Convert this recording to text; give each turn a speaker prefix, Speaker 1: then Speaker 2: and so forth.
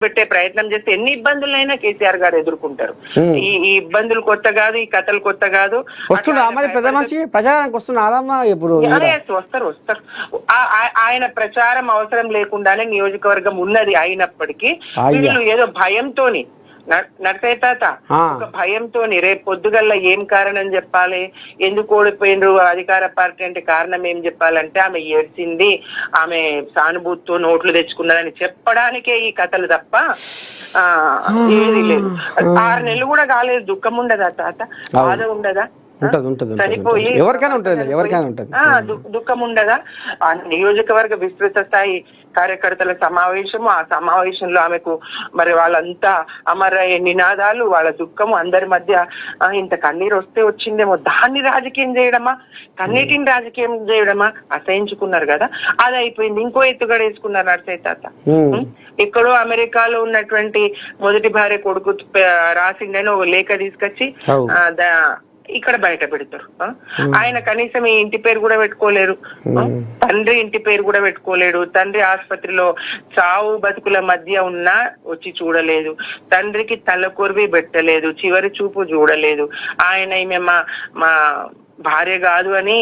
Speaker 1: పెట్టే ప్రయత్నం చేస్తే ఎన్ని ఇబ్బందులైనా కేసీఆర్ గారు ఎదుర్కొంటారు. ఈ ఇబ్బందులు కొత్త కాదు, ఈ కథలు కొత్త కాదు.
Speaker 2: పెద్ద మనిషి ప్రచారానికి వస్తున్నారమ్మా ఇప్పుడు.
Speaker 1: వస్తారు. ఆయన ప్రచారం అవసరం లేకుండానే నియోజకవర్గం ఉన్నది అయినప్పటికీ వీళ్ళు ఏదో భయంతోని నరసయ్య తాత ఒక భయంతో రేపు పొద్దుగల్లా ఏం కారణం చెప్పాలి, ఎందుకు ఓడిపోయినరు అధికార పార్టీ అంటే కారణం ఏం చెప్పాలంటే ఆమె ఏడ్చింది, ఆమె సానుభూతితో నోట్లు తెచ్చుకున్నదని చెప్పడానికే ఈ కథలు తప్ప ఏది లేదు. 6 నెలలు కూడా కాలేదు, దుఃఖం ఉండదా తాత, బాధ ఉండదా? చనిపోయి దుఃఖం ఉండదా? ఆ నియోజకవర్గ విస్తృత స్థాయి కార్యకర్తల సమావేశము, ఆ సమావేశంలో ఆమెకు మరి వాళ్ళంతా అమరయ్యే నినాదాలు, వాళ్ళ దుఃఖము, అందరి మధ్య ఇంత కన్నీరు వస్తే వచ్చిందేమో, దాన్ని రాజకీయం చేయడమా, కన్నీటిని రాజకీయం చేయడమా? అసహించుకున్నారు కదా, అది అయిపోయింది. ఇంకో ఎత్తుగడ వేసుకున్నారు నరసయ్య తాత. ఎక్కడో అమెరికాలో ఉన్నటువంటి మొదటి భార్య కొడుకు రాసిండని ఒక లేఖ తీసుకొచ్చి ఇక్కడ బయట పెడతారు. ఆయన కనీసం ఈ ఇంటి పేరు కూడా పెట్టుకోలేరు, తండ్రి ఇంటి పేరు కూడా పెట్టుకోలేడు. తండ్రి ఆసుపత్రిలో చావు బతుకుల మధ్య ఉన్నా వచ్చి చూడలేదు, తండ్రికి తలకొరివి పెట్టలేదు, చివరి చూపు చూడలేదు. ఆయన ఈమె మా భార్య కాదు అని